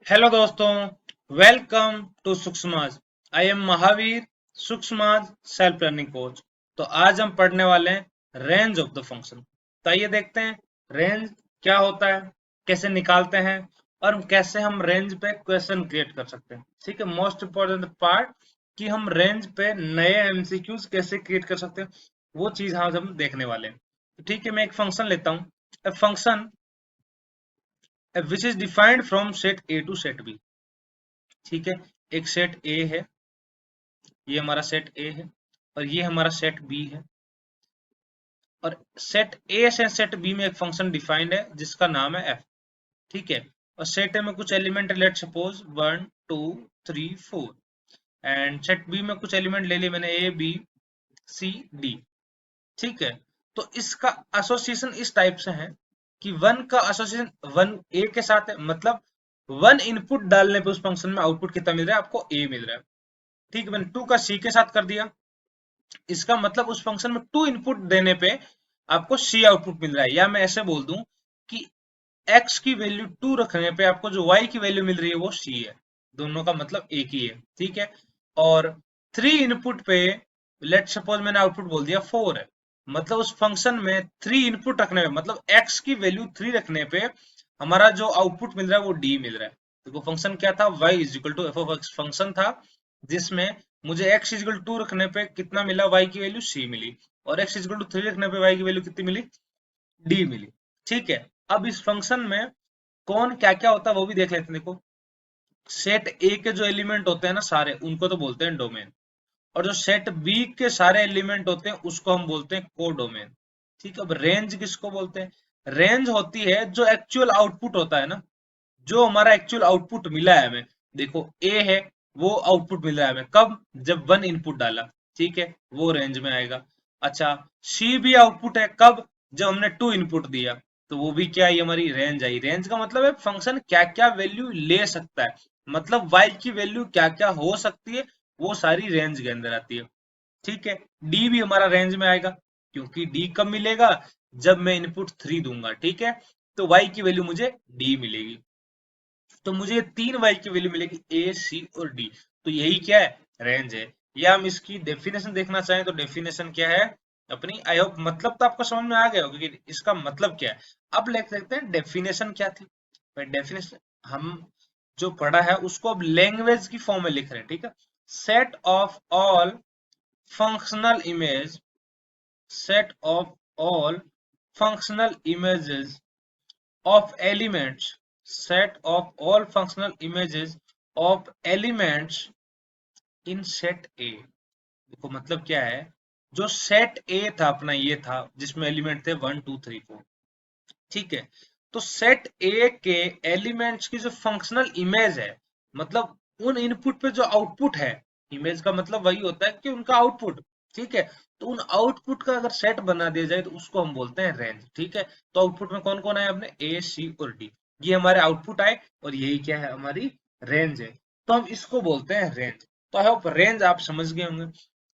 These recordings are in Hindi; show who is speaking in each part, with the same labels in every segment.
Speaker 1: हेलो दोस्तों, welcome to Sukshma's. I am Mahavir, Sukshma's self learning coach. तो आज हम पढ़ने वाले हैं रेंज ऑफ द फंक्शन। तो आइए देखते हैं रेंज क्या होता है, कैसे निकालते हैं और कैसे हम रेंज पे क्वेश्चन क्रिएट कर सकते हैं। ठीक है, मोस्ट इंपॉर्टेंट पार्ट कि हम रेंज पे नए एमसीक्यूज कैसे क्रिएट कर सकते हैं, वो चीज आज हम देखने वाले हैं। तो ठीक है, मैं एक फंक्शन लेता हूँ। A function which is defined from set A to set B. ठीक है, एक सेट ए है, ये हमारा सेट ए है और ये हमारा सेट बी है। और सेट ए से सेट बी में एक फंक्शन डिफाइंड है जिसका नाम है एफ। ठीक है, और सेट ए में कुछ element let suppose 1 2 3 4 and set B में कुछ एलिमेंट ले लिए मैंने ए बी सी डी। ठीक है, तो इसका एसोसिएशन इस टाइप से है कि वन का एसोसिएशन वन ए के साथ है, मतलब वन इनपुट डालने पे उस फंक्शन में आउटपुट कितना मिल रहा है, आपको ए मिल रहा है। ठीक है, मैंने टू का सी के साथ कर दिया, इसका मतलब उस फंक्शन में टू इनपुट देने पे आपको सी आउटपुट मिल रहा है। या मैं ऐसे बोल दूं कि एक्स की वैल्यू टू रखने पे आपको जो वाई की वैल्यू मिल रही है वो सी है। दोनों का मतलब एक ही है। ठीक है, और थ्री इनपुट पे लेट सपोज मैंने आउटपुट बोल दिया फोर है, मतलब उस फंक्शन में थ्री इनपुट रखने पे, मतलब एक्स की वैल्यू थ्री रखने पे हमारा जो आउटपुट मिल रहा है वो डी मिल रहा है। तो वो फंक्शन क्या था, y is equal to F of X function था, जिसमें मुझे x इज इक्वल टू रखने पे कितना मिला, y की वैल्यू c मिली, और x is equal to three रखने पे y की वैल्यू कितनी मिली, d मिली। ठीक है, अब इस फंक्शन में कौन क्या क्या होता है वो भी देख लेते हैं। देखो, सेट ए के जो एलिमेंट होते हैं ना सारे, उनको तो बोलते हैं डोमेन, और जो सेट बी के सारे एलिमेंट होते हैं उसको हम बोलते हैं कोडोमेन। ठीक है, अब रेंज किसको बोलते हैं, रेंज होती है जो एक्चुअल आउटपुट होता है ना, जो हमारा एक्चुअल आउटपुट मिला है हमें। देखो ए है, वो आउटपुट मिल रहा है हमें कब, जब वन इनपुट डाला। ठीक है, वो रेंज में आएगा। अच्छा, सी भी आउटपुट है कब, जब हमने टू इनपुट दिया, तो वो भी क्या आई, हमारी रेंज आई। रेंज का मतलब है फंक्शन क्या क्या वैल्यू ले सकता है, मतलब y की वैल्यू क्या क्या हो सकती है, वो सारी रेंज के अंदर आती है। ठीक है, डी भी हमारा रेंज में आएगा, क्योंकि डी कब मिलेगा, जब मैं इनपुट थ्री दूंगा। ठीक है, तो y की वैल्यू मुझे डी मिलेगी। तो मुझे तीन वाई की वैल्यू मिलेगी, ए सी और डी। तो यही क्या है, रेंज है। या हम इसकी डेफिनेशन देखना चाहें तो डेफिनेशन क्या है अपनी, आई होप मतलब तो आपको समझ में आ गया होगा कि इसका मतलब क्या है। अब लिख सकते हैं डेफिनेशन क्या थी। डेफिनेशन हम जो पढ़ा है उसको अब लैंग्वेज की फॉर्म में लिख रहे हैं। ठीक है, set of all functional image, set of all functional images of elements, set of all functional images of elements in set A। देखो मतलब क्या है, जो सेट ए था अपना, ये था जिसमें एलिमेंट थे वन टू थ्री फोर। ठीक है, तो सेट ए के एलिमेंट्स की जो फंक्शनल इमेज है, मतलब उन इनपुट पे जो आउटपुट है, इमेज का मतलब वही होता है कि उनका आउटपुट। ठीक है, तो उन आउटपुट का अगर सेट बना दिया जाए तो उसको हम बोलते हैं रेंज। ठीक है, तो आउटपुट में कौन कौन आए अपने, ए सी और डी, ये हमारे आउटपुट आए और यही क्या है, हमारी रेंज है। तो हम इसको बोलते हैं रेंज। तो आई होप रेंज आप समझ गए होंगे।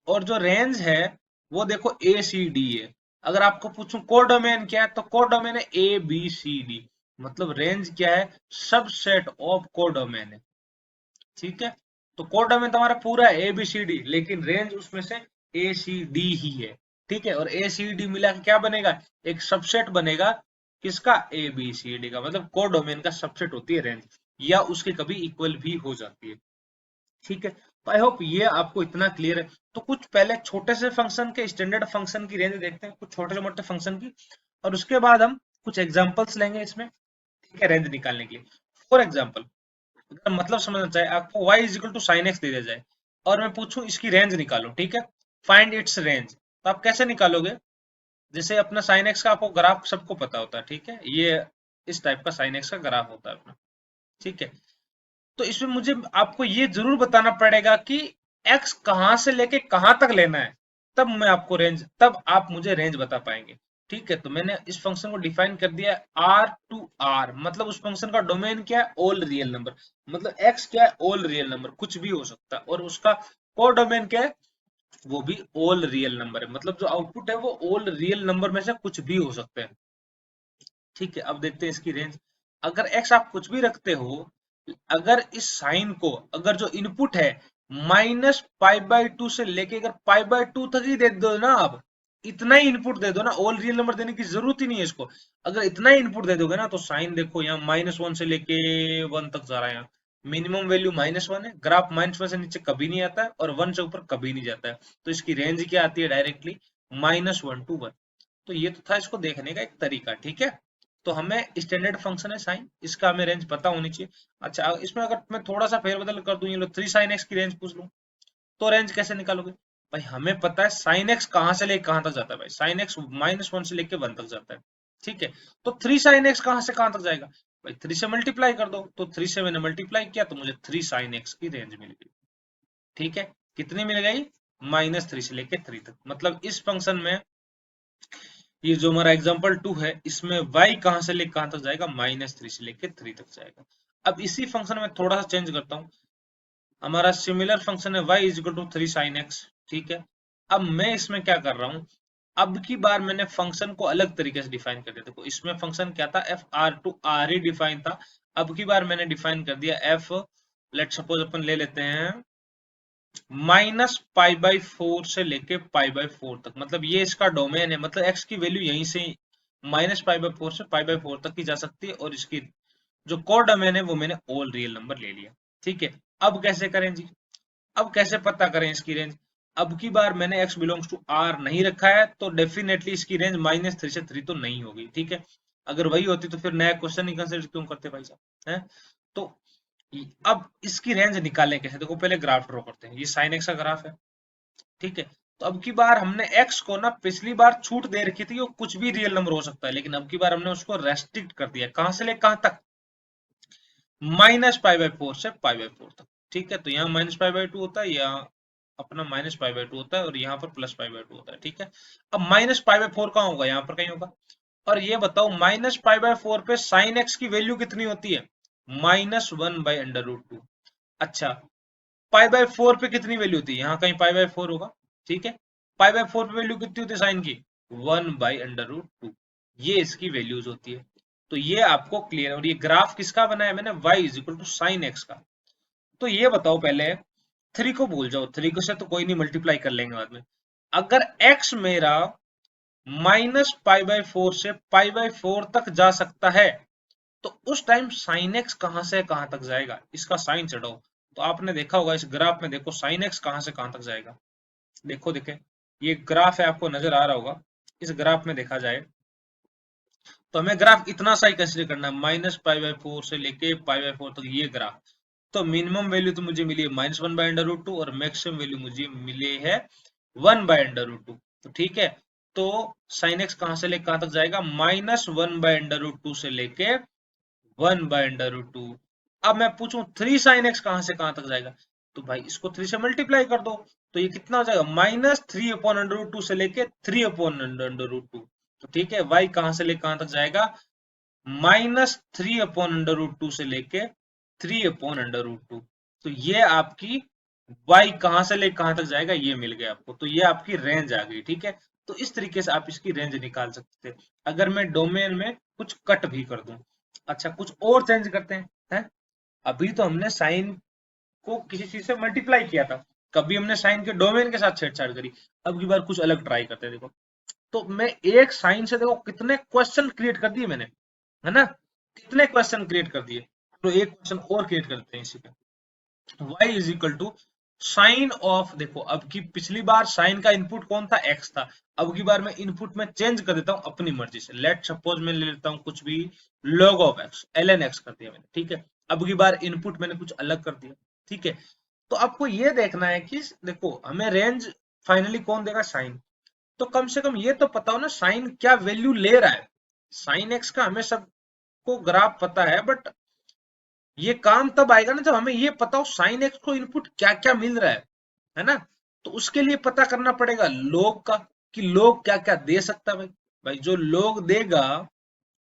Speaker 1: और जो रेंज है वो देखो ए सी डी है। अगर आपको पूछूं कोडोमेन क्या है, तो कोडोमेन है ए बी सी डी, मतलब रेंज क्या है, सबसेट ऑफ कोडोमेन है। ठीक है, तो कोडोमेन तो हमारा पूरा है ए बी सी डी, लेकिन रेंज उसमें से ए सी डी ही है। ठीक है, और ए सी डी मिला के क्या बनेगा, एक सबसेट बनेगा, किसका, ए बी सी डी का, मतलब कोडोमेन का सबसेट होती है रेंज, या उसके कभी इक्वल भी हो जाती है। ठीक है, तो आई होप ये आपको इतना क्लियर है। तो कुछ पहले छोटे से फंक्शन के, स्टैंडर्ड फंक्शन की रेंज देखते हैं, कुछ छोटे मोटे फंक्शन की, और उसके बाद हम कुछ एग्जांपल्स लेंगे इसमें। ठीक है, रेंज निकालने के लिए। फॉर एग्जांपल, अगर मतलब समझना चाहे आपको y is equal to sine x दे दिया जाए और मैं पूछूं इसकी रेंज निकालो, ठीक है, फाइंड इट्स रेंज, तो आप कैसे निकालोगे। जैसे अपना साइन एक्स का आपको ग्राफ सबको पता होता है। ठीक है, ये इस टाइप का साइन एक्स का ग्राफ होता है अपना। ठीक है, तो इसमें मुझे आपको ये जरूर बताना पड़ेगा कि x कहां से लेके कहां तक लेना है, तब मैं आपको रेंज, तब आप मुझे रेंज बता पाएंगे। ठीक है, तो मैंने इस फंक्शन को डिफाइन कर दिया है r टू r, मतलब उस फंक्शन का डोमेन क्या है, ऑल रियल नंबर, मतलब x क्या है, ऑल रियल नंबर, कुछ भी हो सकता है, और उसका कोडोमेन क्या है, वो भी ऑल रियल नंबर है, मतलब जो आउटपुट है वो ऑल रियल नंबर में से कुछ भी हो सकते हैं। ठीक है, अब देखते हैं इसकी रेंज। अगर x आप कुछ भी रखते हो अगर इस साइन को, अगर जो इनपुट है -π/2 से लेके अगर π/2 तक ही दे दो ना आप, इतना ही इनपुट दे दो ना, ऑल रियल नंबर देने की जरूरत ही नहीं है इसको। अगर इतना ही इनपुट दे दोगे ना तो साइन देखो यहाँ -1 से लेके 1 तक जा रहा है। यहाँ मिनिमम वैल्यू -1 है, ग्राफ -1 से नीचे कभी नहीं आता है और 1 से ऊपर कभी नहीं जाता है, तो इसकी रेंज क्या आती है डायरेक्टली -1 to 1। तो ये तो था इसको देखने का एक तरीका, ठीक है। तो हमें स्टैंडर्ड फंक्शन है साइन, इसका हमें रेंज पता होनी चाहिए। अच्छा, इसमें अगर मैं थोड़ा सा फेरबदल कर दूं, ये लो 3 sin x की रेंज पूछ लूं, तो रेंज कैसे निकालोगे? भाई हमें पता है साइन एक्स कहां से लेके कहां तक जाता है, भाई साइन एक्स -1 से लेके 1 तक जाता है, ठीक है। तो 3 sin x कहां से कहां तक जाएगा? भाई 3 से मल्टीप्लाई कर दो, तो 3 से मैंने मल्टीप्लाई किया तो मुझे 3 sin x की रेंज मिल गई, ठीक है। कितनी मिल गई? -3 से लेके 3 तक। मतलब इस फंक्शन में ये जो हमारा एग्जांपल 2 है, इसमें y कहां से लेके कहां तक जाएगा? -3 से लेके 3 तक जाएगा। अब इसी फंक्शन में थोड़ा सा चेंज करता हूँ, हमारा सिमिलर फंक्शन है y is equal to 3 sin x, ठीक है। अब मैं इसमें क्या कर रहा हूँ, अब की बार मैंने फंक्शन को अलग तरीके से डिफाइन कर दिया। देखो इसमें फंक्शन क्या था, एफ आर टू आर ही डिफाइन था, अब की बार मैंने डिफाइन कर दिया एफ, लेट सपोज अपन ले लेते हैं -π/4 से लेके π/4 तक। मतलब ये इसका डोमेन है, मतलब x की वैल्यू यहीं से -π/4 से π/4 तक की जा सकती है, और इसकी जो कोर डोमेन है वो मैंने ऑल रियल नंबर ले लिया, ठीक है। अब कैसे करें जी, अब कैसे पता करें इसकी रेंज? अब की बार मैंने x बिलोंग्स टू r नहीं रखा है, तो डेफिनेटली इसकी रेंज -3 से 3 तो नहीं होगी, ठीक है। अगर वही होती तो फिर नया क्वेश्चन ही कंसिडर क्यों करते भाई साहब, है। तो अब इसकी रेंज निकालें कैसे? देखो पहले ग्राफ ड्रॉ करते हैं, ये साइन एक्स का ग्राफ है, ठीक है। तो अब की बार हमने x को ना, पिछली बार छूट दे रखी थी वो कुछ भी रियल नंबर हो सकता है, लेकिन अब की बार हमने उसको रेस्ट्रिक्ट कर दिया, कहां से ले कहां तक? -π/4 से π/4 तक, ठीक है। तो यहाँ -π/2 होता है, यहाँ अपना -π/2 होता है, और यहाँ पर +π/2 होता है, ठीक है। अब -π/4 कहाँ होगा? यहाँ पर कहीं होगा। और ये बताओ -π/4 पे sin x की वैल्यू कितनी होती है? -1/√2। अच्छा, π/4 पे कितनी वैल्यू होती है? यहाँ कहीं π/4 होगा, ठीक है। π/4 पे वैल्यू कितनी होती है साइन की? 1/√2। ये इसकी वैल्यूज होती है। तो ये आपको क्लियर है। और ये ग्राफ किसका बनाया मैंने? y is equal to sine X का। तो ये बताओ पहले, 3 को भूल जाओ, 3 को से तो कोई नहीं, मल्टीप्लाई कर लेंगे बाद में। अगर x मेरा -π/4 से π/4 तक जा सकता है, तो उस टाइम साइन एक्स कहां से कहां तक जाएगा? इसका साइन चढ़ाओ, तो आपने देखा होगा इस ग्राफ में, देखो साइन एक्स कहां से कहां तक जाएगा। देखो देखे, ये ग्राफ है, आपको नजर आ रहा होगा। इस ग्राफ में देखा जाए तो हमें ग्राफ इतना सा ही कंसिडर करना है, -π/4 से लेके π/4 तक ये ग्राफ। तो मिनिमम वैल्यू तो मुझे मिली है -1/√2, और मैक्सिमम वैल्यू मुझे मिले है 1/√2। तो ठीक है, तो साइन एक्स कहां से लेके कहां तक जाएगा? -1/√2 से लेके 1/√2। अब मैं पूछूं 3 sin x कहां से कहां तक जाएगा? तो भाई इसको 3 से मल्टीप्लाई कर दो, तो ये कितना हो जाएगा? -3/√2 से लेके 3/√2। तो ठीक है, y कहां से लेके कहां तक जाएगा? -3/√2 से लेके 3/√2। तो ये आपकी y कहां से लेके कहां तक जाएगा, ये मिल गया आपको। तो ये आपकी रेंज आ गई, ठीक है। तो इस तरीके से आप इसकी रेंज निकाल सकते थे, अगर मैं डोमेन में कुछ कट भी कर दूं। अच्छा, कुछ और चेंज करते हैं। अभी तो हमने साइन को किसी चीज से मल्टीप्लाई किया था, कभी हमने साइन के डोमेन के साथ छेड़छाड़ करी। अब की बार कुछ अलग ट्राई करते हैं। देखो, तो मैं एक साइन से देखो कितने क्वेश्चन क्रिएट कर दिए मैंने, है ना। कितने क्वेश्चन क्रिएट कर दिए। तो एक क्वेश्चन और क्रिएट करते हैं इसी पे। y is equal to sine of, देखो अब की पिछली बार साइन का इनपुट कौन था? x था। अब की बार मैं इनपुट में चेंज कर देता हूं अपनी मर्जी से। लेट सपोज मैं ले लेता हूं कुछ भी, log of x, ln x कर दिया मैंने, ठीक है। अब की बार इनपुट मैंने कुछ अलग कर दिया, ठीक है। तो आपको ये देखना है कि देखो हमें रेंज फाइनली कौन देगा? साइन। तो कम से कम ये तो पता हो ना साइन क्या वैल्यू ले रहा है। साइन एक्स का हमें सबको ग्राफ पता है, बट ये काम तब आएगा ना जब हमें ये पता हो साइन एक्स को इनपुट क्या क्या मिल रहा है ना। तो उसके लिए पता करना पड़ेगा लोग का, कि लोग क्या क्या दे सकता है। भाई भाई जो लोग देगा,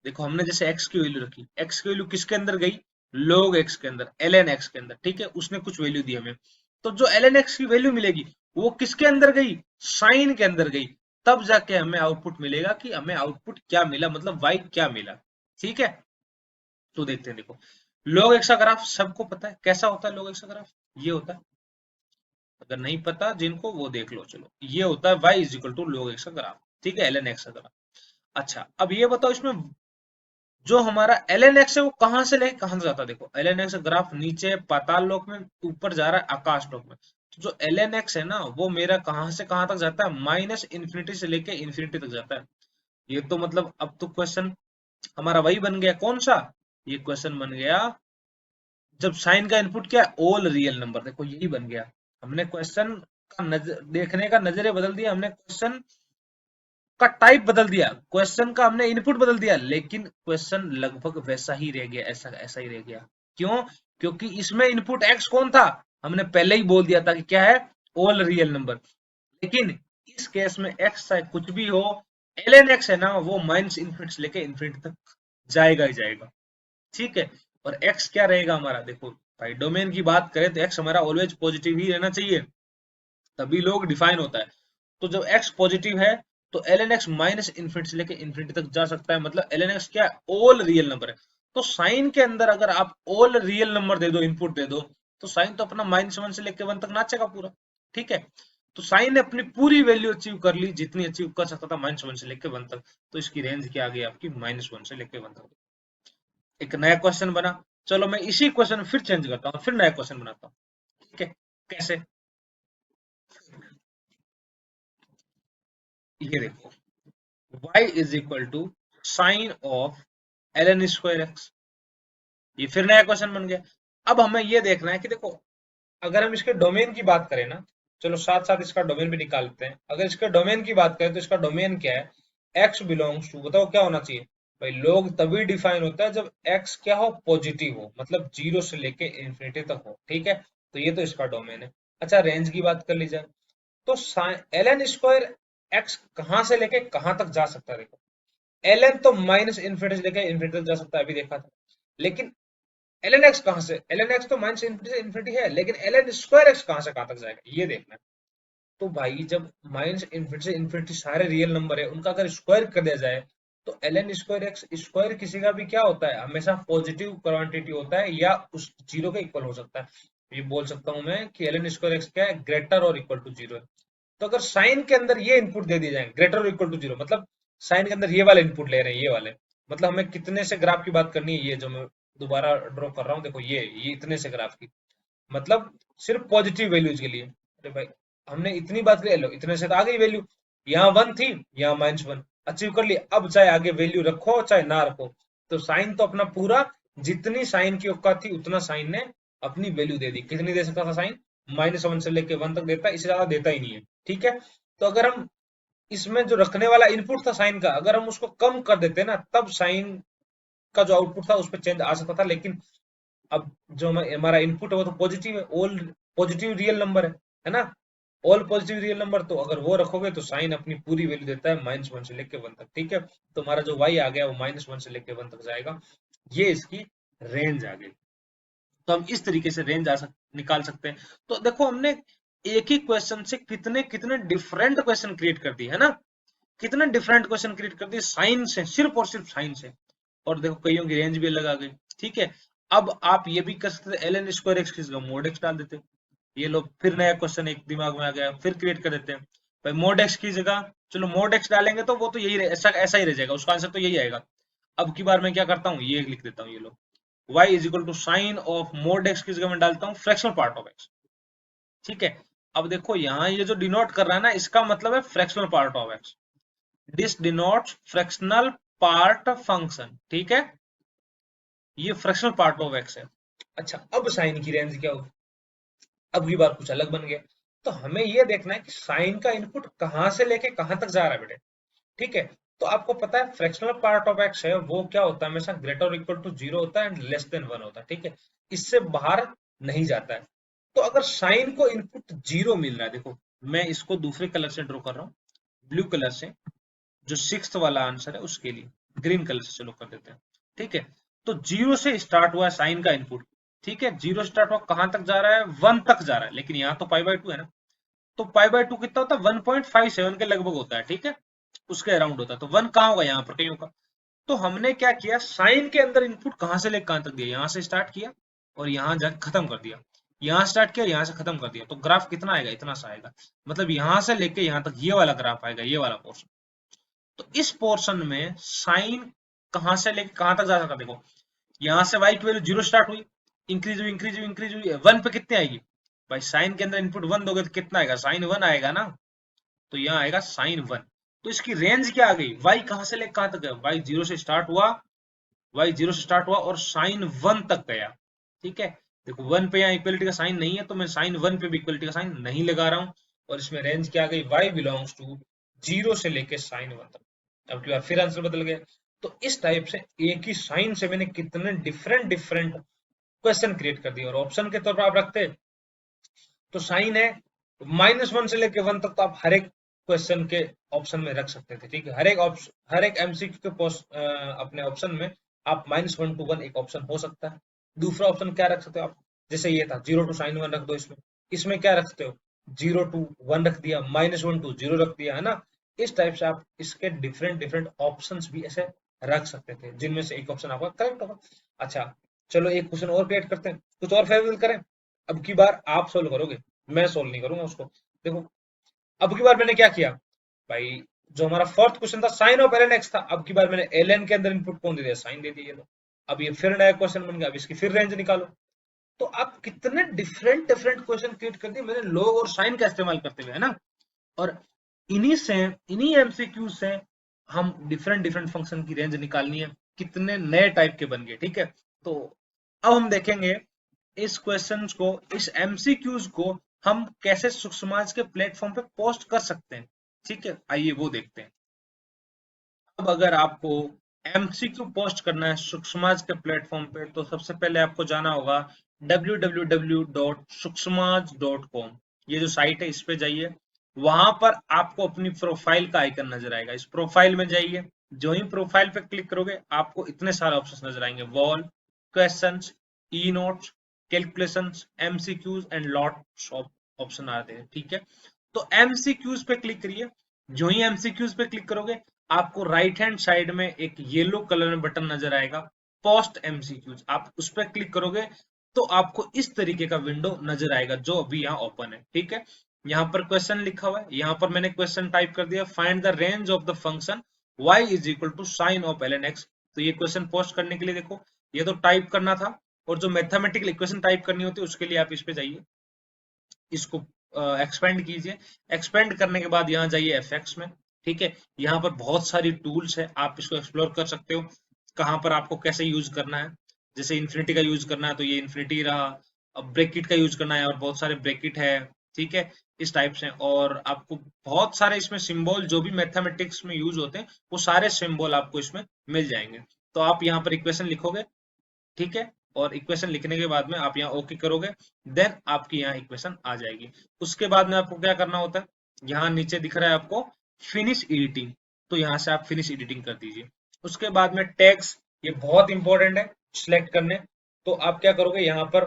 Speaker 1: देखो हमने जैसे एक्स की वैल्यू रखी, एक्स की वैल्यू किसके अंदर गई? लोग एक्स के अंदर, एल एन एक्स के अंदर, ठीक है। उसने कुछ वैल्यू दी हमें, तो जो एल एन एक्स की वैल्यू मिलेगी वो किसके अंदर गई? साइन के अंदर गई। तब जाके हमें आउटपुट मिलेगा कि हमें आउटपुट क्या मिला, मतलब वाई क्या मिला, ठीक है। तो देखते हैं, देखो log x का ग्राफ सबको पता है कैसा होता है, log x का ग्राफ ये होता है, अगर नहीं पता जिनको वो देख लो, चलो ये होता है y is equal to log x का ग्राफ, ठीक है, ln x का ग्राफ। अच्छा अब ये बताओ इसमें जो हमारा ln x है वो कहां से लेके कहां तक जाता है, देखो ln x ग्राफ नीचे पाताल लोक में, ऊपर जा रहा है आकाश लोक में। तो जो ln x है ना वो मेरा कहां से कहां तक जाता है, माइनस इन्फिनिटी से लेके इन्फिनिटी तक जाता है। ये तो मतलब अब तो क्वेश्चन हमारा वही बन गया, कौन सा, ये क्वेश्चन बन गया जब साइन का इनपुट क्या है, ऑल रियल नंबर, देखो यही बन गया। हमने क्वेश्चन का नजर देखने का नजरिया बदल दिया, हमने क्वेश्चन का टाइप बदल दिया, क्वेश्चन का हमने इनपुट बदल दिया, लेकिन क्वेश्चन लगभग वैसा ही रह गया, ऐसा ऐसा ही रह गया। क्यों? क्योंकि इसमें इनपुट एक्स कौन था, हमने पहले ही बोल दिया था कि क्या है, ऑल रियल नंबर। लेकिन इस केस में एक्स चाहे कुछ भी हो, ln एक्स है ना वो माइनस इन्फिनिटी से लेके इन्फिनिटी तक जाएगा ही जाएगा, ठीक है। और एक्स क्या रहेगा हमारा, देखो भाई डोमेन की बात करें तो एक्स हमारा ऑलवेज पॉजिटिव ही रहना चाहिए, तभी लोग डिफाइन होता है। तो जब x पॉजिटिव है तो ln x माइनस इन्फिनिटी से लेके इन्फिनिटी तक जा सकता है, मतलब ln x क्या है, ऑल रियल नंबर है। तो साइन के अंदर अगर आप ऑल रियल नंबर दे दो, इनपुट दे दो, तो साइन तो अपना -1 से लेके 1 तक नाचेगा पूरा, ठीक है। तो साइन ने अपनी पूरी वैल्यू अचीव कर ली जितनी अचीव कर सकता था, -1 से लेके 1 तक। तो इसकी रेंज क्या आ गई आपकी, -1 से लेके 1 तक। एक नया क्वेश्चन बना, चलो मैं इसी क्वेश्चन फिर चेंज करता हूँ, फिर नया क्वेश्चन बनाता हूँ, ठीक है। कैसे, ये देखो y is equal to sine of ln square X, ये फिर नया क्वेश्चन बन गया। अब हमें ये देखना है कि देखो अगर हम इसके डोमेन की बात करें ना, चलो साथ साथ इसका डोमेन भी निकालते हैं। अगर इसके डोमेन की बात करें तो इसका डोमेन क्या है, x बिलोंग्स टू, बताओ क्या होना चाहिए भाई, लोग तभी डिफाइन होता है जब x क्या हो, पॉजिटिव हो, मतलब 0 से लेके इंफिनिटी तक हो, ठीक है। तो ये तो इसका डोमेन है। अच्छा रेंज की बात कर ली जाए तो ln स्क्वायर एक्स कहां से लेके कहां तक जा सकता है, देखो ln तो माइनस इन्फिनिटी से लेके इन्फिनिटी तक जा सकता है, अभी देखा था। लेकिन ln x कहां से, ln x तो माइनस इन्फिनिटी से इन्फिनिटी है, लेकिन ln स्क्वायर एक्स कहां से कहां तक जाएगा, ये देखना है। तो भाई जब माइनस इन्फिनिटी से इन्फिनिटी सारे रियल नंबर है, उनका अगर स्क्वायर कर दिया जाए तो ln स्क्वायर एक्स स्क्वायर किसी का भी क्या होता है, हमेशा पॉजिटिव क्वांटिटी होता है या उस जीरो के इक्वल हो सकता है। ये बोल सकता हूं मैं कि ln स्क्वायर एक्स क्या है, ग्रेटर और इक्वल टू जीरो है। तो अगर साइन के अंदर ये इनपुट दे दिए जाए ग्रेटर और इक्वल टू जीरो, मतलब साइन के अंदर ये वाले इनपुट ले रहे हैं, ये वाले, मतलब हमें कितने से ग्राफ की बात करनी है, ये जो मैं दोबारा ड्रॉ कर रहा हूँ, देखो ये इतने से ग्राफ की, मतलब सिर्फ पॉजिटिव वैल्यूज के लिए। अरे भाई हमने इतनी बात ले लो, इतने से तो आ गई वैल्यू, यहाँ 1 थी, यहाँ -1 अचीव कर लिया। अब चाहे आगे वैल्यू रखो चाहे ना रखो, तो साइन तो अपना पूरा, जितनी साइन की औकात थी उतना साइन ने अपनी वैल्यू दे दी। कितनी दे सकता था साइन, -1 से लेके 1 तक देता है, इससे ज्यादा देता ही नहीं है, ठीक है। तो अगर हम इसमें जो रखने वाला इनपुट था साइन का, अगर हम उसको कम कर देते ना, तब साइन का जो आउटपुट था उस पर चेंज आ सकता था। लेकिन अब जो हमारा इनपुट है वो तो पॉजिटिव है, ऑल पॉजिटिव रियल नंबर है ना, ऑल पॉजिटिव रियल नंबर, तो अगर वो रखोगे तो साइन अपनी पूरी वैल्यू देता है -1 से लेके 1 तक, ठीक है। तो हमारा जो y आ गया वो -1 से लेके 1 तक जाएगा, ये इसकी रेंज आ गई। तो हम इस तरीके से रेंज निकाल सकते हैं। तो देखो हमने एक ही क्वेश्चन से कितने कितने डिफरेंट क्वेश्चन क्रिएट कर दिए है ना, कितने डिफरेंट क्वेश्चन क्रिएट कर दिए साइन से, सिर्फ और सिर्फ साइन से। और देखो कईयों की रेंज भी अलग आ गई, ठीक है। अब आप ये भी कर सकते थे, ln स्क्वायर एक्स की जगह मोड एक्स डाल देते, ये लो फिर नया क्वेश्चन एक दिमाग में आ गया, फिर क्रिएट कर देते हैं भाई मोड एक्स की जगह, चलो मोड एक्स डालेंगे तो वो तो यही ऐसा ऐसा ही रह जाएगा, उसका आंसर तो यही आएगा। अब की बार मैं क्या करता हूँ, ये लिख देता हूँ, ये लो y is equal to sine of mod X की जगह मैं डालता हूँ फ्रैक्शनल पार्ट ऑफ एक्स, ठीक है। अब देखो यहाँ ये जो डिनोट कर रहा है ना, इसका मतलब है fractional part of x, this denotes fractional part function, ठीक है, ये फ्रैक्शनल पार्ट ऑफ एक्स है। अच्छा अब साइन की रेंज क्या होगी, अब की बार कुछ अलग बन गया। तो हमें ये देखना है कि साइन का इनपुट कहां से लेके कहां तक जा रहा है बेटे, ठीक है। तो आपको पता है फ्रैक्शनल पार्ट ऑफ एक्स है वो क्या होता है, हमेशा ग्रेटर और इक्वल टू जीरो होता है एंड लेस देन 1 होता है, ठीक है, इससे बाहर नहीं जाता है। तो अगर साइन को इनपुट जीरो मिल रहा है, देखो मैं इसको दूसरे कलर से ड्रॉ कर रहा हूँ, ब्लू कलर से, जो सिक्स्थ वाला आंसर है उसके लिए ग्रीन कलर से चलो कर देते हैं, ठीक है। तो जीरो से स्टार्ट हुआ है साइन का इनपुट, ठीक है, जीरो स्टार्ट हुआ कहां तक जा रहा है, 1 तक जा रहा है, लेकिन यहाँ तो π/2 है ना, तो π/2 कितना होता है, 1.57 के लगभग होता है, ठीक है, उसके अराउंड होता है। तो 1 कहाँ होगा, यहाँ पर कहीं होगा। तो हमने क्या किया, साइन के अंदर इनपुट कहां से लेकर कहां तक दिया, यहां से स्टार्ट किया और यहां जाकर खत्म कर दिया, यहां स्टार्ट किया यहां से खत्म कर दिया, तो ग्राफ कितना आएगा, इतना सा आएगा। मतलब यहां से लेके यहां तक ये वाला ग्राफ आएगा, ये वाला पोर्शन। तो इस पोर्शन में साइन कहां से लेके कहां तक जा सकता, देखो यहां से y की वैल्यू 0 स्टार्ट हुई, इंक्रीज हुई इंक्रीज हुई इंक्रीज हुई, 1 पे कितनी आएगी भाई, साइन के अंदर इनपुट 1 दोगे तो कितना आएगा, साइन 1 आएगा ना। तो यहाँ आएगा साइन 1। तो इसकी रेंज क्या आ गई, y कहां से लेकर कहां तक गया, y 0 से स्टार्ट हुआ, y 0 से स्टार्ट हुआ और साइन 1 तक गया। ठीक है, देखो 1 पे यहाँ इक्वलिटी का साइन नहीं है, तो मैं साइन 1 पे भी इक्वलिटी का साइन नहीं लगा रहा हूँ, और इसमें रेंज क्या आ गई, y बिलोंग्स टू 0 से लेके साइन 1 तक। अब की बार फिर आंसर बदल गया। तो इस टाइप से एक ही साइन से मैंने कितने डिफरेंट डिफरेंट क्वेश्चन क्रिएट कर दिए, और ऑप्शन के तौर पर आप रखते हैं तो साइन है -1 से लेके 1 तक, तो आप हर एक क्वेश्चन के ऑप्शन में रख सकते थे। ठीक है, हर एक ऑप्शन, हर एक एमसीक्यू के अपने ऑप्शन में आप -1 to 1 एक ऑप्शन हो सकता है। दूसरा ऑप्शन क्या रख सकते हो आप, जैसे ये था 0 to sin 1 रख दो, इसमें इसमें क्या रख सकते हो, 0 to 1 रख दिया, -1 to 0 रख दिया, है ना। इस टाइप से आप इसके डिफरेंट डिफरेंट ऑप्शंस भी ऐसे रख सकते थे, जिनमें से एक ऑप्शन आपका करेक्ट होगा। अच्छा, चलो एक क्वेश्चन और क्रिएट करते हैं, कुछ और फेवरेबल करें। अब की बार आप सोल्व करोगे, मैं सोल्व नहीं करूंगा उसको। देखो अब की बार मैंने क्या किया भाई, जो हमारा फोर्थ क्वेश्चन था साइन ऑफ ln x था, अब की बार मैंने ln के अंदर इनपुट कौन दे दिया, साइन दे दिया। अब ये फिर नया क्वेश्चन बन गया, अब इसकी फिर रेंज निकालो। तो आप कितने डिफरेंट डिफरेंट क्वेश्चन क्रिएट कर दिए मैंने लोग और साइन का इस्तेमाल करते हुए, है ना। और इन्हीं एमसीक्यू से हम डिफरेंट डिफरेंट फंक्शन की रेंज निकालनी है, कितने नए टाइप के बन गए। ठीक है, तो अब हम देखेंगे इस क्वेश्चंस को, इस एमसीक्यूज को हम कैसे सुख समाज के प्लेटफॉर्म पे पोस्ट कर सकते हैं। ठीक है, आइए वो देखते हैं। अब अगर आपको एमसीक्यू पोस्ट करना है सुख समाज के प्लेटफॉर्म पे, तो सबसे पहले आपको जाना होगा www.sukhsamaj.com। ये जो साइट है इस पे जाइए, वहां पर आपको अपनी प्रोफाइल का आइकन नजर आएगा, इस प्रोफाइल में जाइए। जो ही प्रोफाइल पे क्लिक करोगे आपको इतने सारे ऑप्शंस नजर आएंगे, wall, questions, e notes, calculations, MCQs and lots of option आते हैं। ठीक है, तो एमसीक्यूज पे क्लिक करिए। जो ही एमसीक्यूज पे क्लिक करोगे आपको राइट हैंड साइड में एक येलो कलर में बटन नजर आएगा, पोस्ट एमसीक्यूज। आप उस पर क्लिक करोगे तो आपको इस तरीके का विंडो नजर आएगा जो अभी यहाँ ओपन है। ठीक है, यहाँ पर क्वेश्चन लिखा हुआ है, यहाँ पर मैंने क्वेश्चन टाइप कर दिया, find the range of the function y is equal to sine of ln x। तो ये क्वेश्चन पोस्ट करने के लिए देखो, ये तो टाइप करना था, और जो मैथमेटिकल इक्वेशन टाइप करनी होती है उसके लिए आप इस पे जाइए, इसको एक्सपेंड कीजिए। एक्सपेंड करने के बाद यहाँ जाइए एफएक्स में। ठीक है, यहाँ पर बहुत सारी टूल्स है, आप इसको एक्सप्लोर कर सकते हो, कहाँ पर आपको कैसे यूज करना है। जैसे इन्फिनिटी का यूज करना है तो ये इन्फिनिटी रहा, अब ब्रेकिट का यूज करना है और बहुत सारे ब्रेकिट है। ठीक है, इस टाइप से, और आपको बहुत सारे इसमें सिंबल जो भी मैथमेटिक्स में यूज होते हैं वो सारे सिंबल आपको इसमें मिल जाएंगे। तो आप यहाँ पर इक्वेशन लिखोगे, ठीक है, और इक्वेशन लिखने के बाद में आप यहाँ ओके करोगे, देन आपकी यहाँ इक्वेशन आ जाएगी। उसके बाद में आपको क्या करना होता है, यहाँ नीचे दिख रहा है आपको फिनिश एडिटिंग, तो यहाँ से आप फिनिश एडिटिंग कर दीजिए। उसके बाद में टैग्स, ये बहुत इंपॉर्टेंट है सिलेक्ट करने। तो आप क्या करोगे, यहाँ पर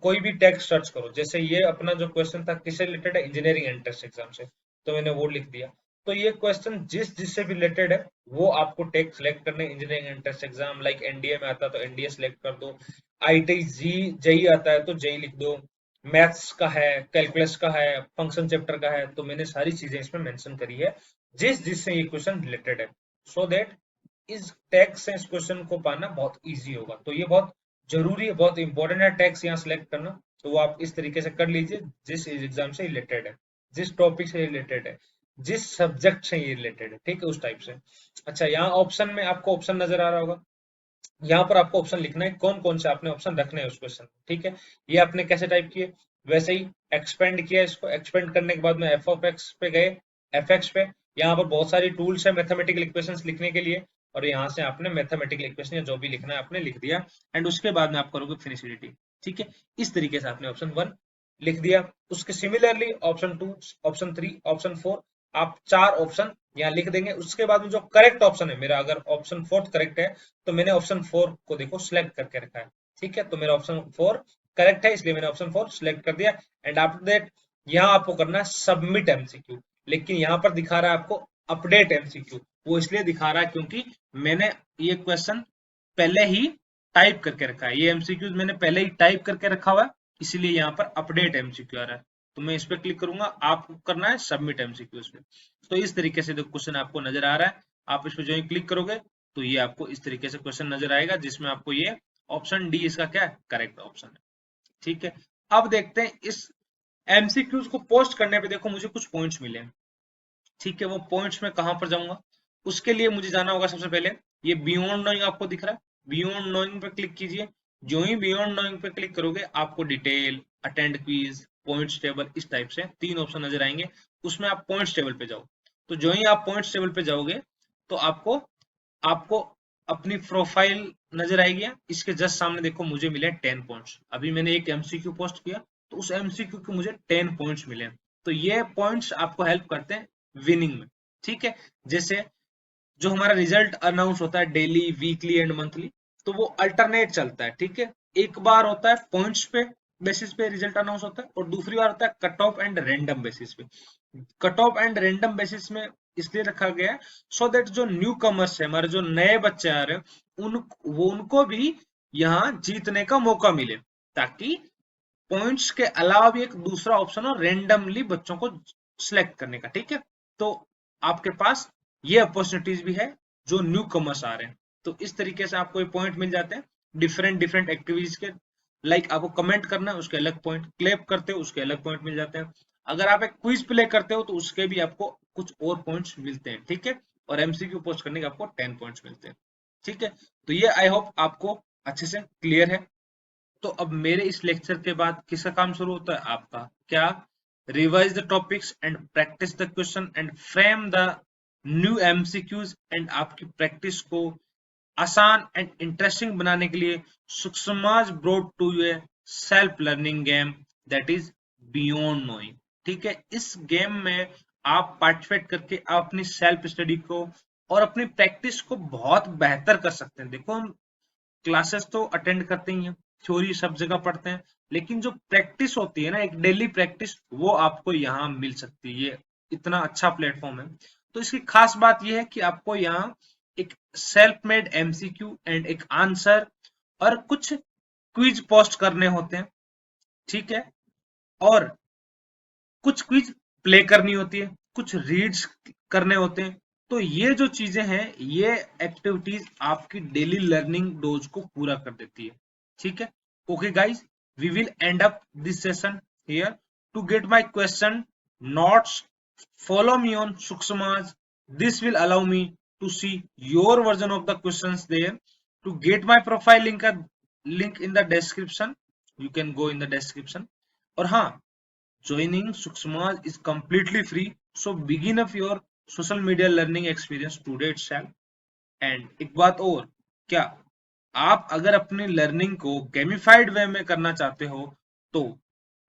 Speaker 1: कोई भी टैग सर्च करो, जैसे ये अपना जो क्वेश्चन था किससे रिलेटेड है, इंजीनियरिंग एंट्रेंस एग्जाम से, तो मैंने वो लिख दिया। तो ये क्वेश्चन जिससे भी रिलेटेड है वो आपको टैग सेलेक्ट करने, engineering entrance exam, like NDA में आता है तो एनडीए सेलेक्ट कर दो, आईटी जी जेई आता है तो जेई लिख दो, मैथ्स का है, कैलकुलस का है, फंक्शन चैप्टर का है, तो मैंने सारी चीजें इसमें मेंशन करी है जिससे ये क्वेश्चन रिलेटेड है, सो दैट इस टैग से इस क्वेश्चन को पाना बहुत इजी होगा। तो ये बहुत जरूरी है, बहुत इंपॉर्टेंट है टैग्स यहाँ सिलेक्ट करना। तो वो आप इस तरीके से कर लीजिए, जिस एग्जाम से रिलेटेड है, जिस टॉपिक से रिलेटेड है, जिस सब्जेक्ट से ये रिलेटेड है, ठीक है, उस टाइप से। अच्छा, यहाँ ऑप्शन में आपको ऑप्शन नजर आ रहा होगा, यहाँ पर आपको ऑप्शन लिखना है कौन कौन से आपने ऑप्शन रखने हैं उस क्वेश्चन में। ठीक है, ये आपने कैसे टाइप किए, वैसे ही एक्सपेंड किया, इसको एक्सपेंड करने के बाद में एफ ऑफ एक्स पे गए, एफ एक्स पे, यहाँ पर बहुत सारी टूल्स है मैथमेटिकल इक्वेशंस लिखने के लिए, और यहाँ से आपने मैथमेटिकल इक्वेशन या जो भी लिखना है आपने लिख दिया, एंड उसके बाद में आप करोगे फिनिश एडिटिंग। ठीक है, इस तरीके से आपने ऑप्शन 1 लिख दिया। उसके सिमिलरली ऑप्शन 2, ऑप्शन 3, ऑप्शन 4, आप 4 ऑप्शन यहाँ लिख देंगे। उसके बाद में जो करेक्ट ऑप्शन है मेरा, अगर ऑप्शन 4 करेक्ट है तो मैंने ऑप्शन 4 को देखो सिलेक्ट करके रखा है। ठीक है, तो मेरा ऑप्शन 4 करेक्ट है, इसलिए मैंने ऑप्शन 4 सिलेक्ट कर दिया। एंड आफ्टर दैट यहाँ आपको करना है सबमिट एमसीक्यू, लेकिन यहाँ पर दिखा रहा है आपको अपडेट एमसीक्यू, वो इसलिए दिखा रहा है क्योंकि मैंने ये क्वेश्चन पहले ही टाइप करके रखा है, ये एमसीक्यूज मैंने पहले ही टाइप करके रखा हुआ है, इसीलिए यहाँ पर अपडेट एमसीक्यू आ रहा है। तो मैं इस पर क्लिक करूंगा, आपको करना है सबमिट एमसीक्यूज पे। तो इस तरीके से जो क्वेश्चन आपको नजर आ रहा है, आप इस पर जो ही क्लिक करोगे तो ये आपको इस तरीके से क्वेश्चन नजर आएगा, जिसमें आपको ये ऑप्शन डी इसका क्या है, करेक्ट ऑप्शन है। ठीक है, अब देखते हैं इस एमसीक्यूज को पोस्ट करने पे देखो मुझे कुछ पॉइंट्स मिले हैं। ठीक है, वो पॉइंट्स में कहां पर जाऊंगा, उसके लिए मुझे जाना होगा सबसे पहले, ये बियॉन्ड नोइंग आपको दिख रहा है, बियॉन्ड नोइंग पे क्लिक कीजिए। जो ही बियॉन्ड नोइंग पे क्लिक करोगे आपको detail, attend quiz, points table, इस टाइप से 3 ऑप्शन नजर आएंगे। उसमें आप पॉइंट्स टेबल पे जाओ। तो जो ही आप पॉइंट्स टेबल पे जाओगे तो आपको आपको अपनी प्रोफाइल नजर आएगी। इसके जस्ट सामने देखो मुझे मिले 10 पॉइंट्स। अभी मैंने एक एमसीक्यू पोस्ट किया तो उस एमसीक्यू के मुझे 10 पॉइंट्स मिले। तो ये पॉइंट्स आपको हेल्प करते हैं विनिंग में। ठीक है, जैसे जो हमारा रिजल्ट अनाउंस होता है डेली, वीकली एंड मंथली, तो वो अल्टरनेट चलता है। ठीक है, एक बार होता है पॉइंट्स पे बेसिस पे रिजल्ट अनाउंस होता है, और दूसरी बार होता है cut off and random basis पे। Cut off and random basis में इसलिए रखा गया है सो दैट जो न्यू कमर्स है, हमारे जो नए बच्चे आ रहे हैं, उनको भी यहाँ जीतने का मौका मिले, ताकि पॉइंट्स के अलावा भी एक दूसरा ऑप्शन हो रेंडमली बच्चों को सिलेक्ट करने का। ठीक है, तो आपके पास ये अपॉर्चुनिटीज भी है जो न्यू कमर्स आ रहे हैं। तो इस तरीके से आपको ये पॉइंट मिल जाते हैं डिफरेंट डिफरेंट एक्टिविटीज के। लाइक आपको कमेंट करना है उसके अलग पॉइंट, क्लेप करते हो उसके अलग पॉइंट मिल जाते हैं, अगर आप एक क्विज प्ले करते हो तो उसके भी आपको कुछ और पॉइंट्स मिलते हैं। ठीक है, और एमसीक्यू पोस्ट करने के आपको 10 पॉइंट्स मिलते हैं। ठीक है, तो ये आई होप आपको अच्छे से क्लियर है। तो अब मेरे इस लेक्चर के बाद किसका काम शुरू होता है, आपका। क्या? Revise the topics and practice the question and frame the new MCQs. And आपकी प्रैक्टिस को आसान एंड इंटरेस्टिंग बनाने के लिए Sukshma's brought to you self learning game that is beyond knowing. ठीक है, इस गेम में आप पार्टिसिपेट करके आप अपनी सेल्फ स्टडी को और अपनी प्रैक्टिस को बहुत बेहतर कर सकते हैं। देखो, हम क्लासेस तो अटेंड करते ही हैं, थ्योरी सब जगह पढ़ते हैं, लेकिन जो प्रैक्टिस होती है ना, एक डेली प्रैक्टिस, वो आपको यहाँ मिल सकती है। ये इतना अच्छा प्लेटफॉर्म है। तो इसकी खास बात यह है कि आपको यहाँ एक सेल्फ मेड एमसीक्यू एंड एक आंसर और कुछ क्विज पोस्ट करने होते हैं। ठीक है, और कुछ क्विज प्ले करनी होती है, कुछ रीड्स करने होते हैं। तो ये जो चीजें हैं, ये एक्टिविटीज आपकी डेली लर्निंग डोज को पूरा कर देती है। ठीक है, okay guys, we will end up this session here. To get my question notes, follow me on Sukshamaj. This will allow me to see your version of the questions there. To get my profile link in the description, you can go in the description. और हाँ, joining Sukshamaj is completely free, so begin up your social media learning experience today itself. And एक बात और, क्या आप अगर अपनी लर्निंग को गेमिफाइड वे में करना चाहते हो तो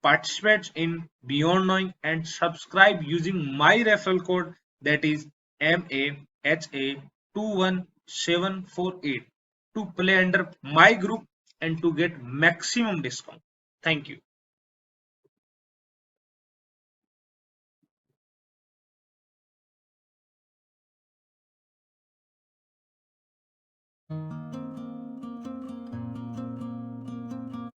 Speaker 1: participate in Beyond Knowing and subscribe using my referral code, that is MAHA21748 to play under my group and to get maximum discount. Thank you.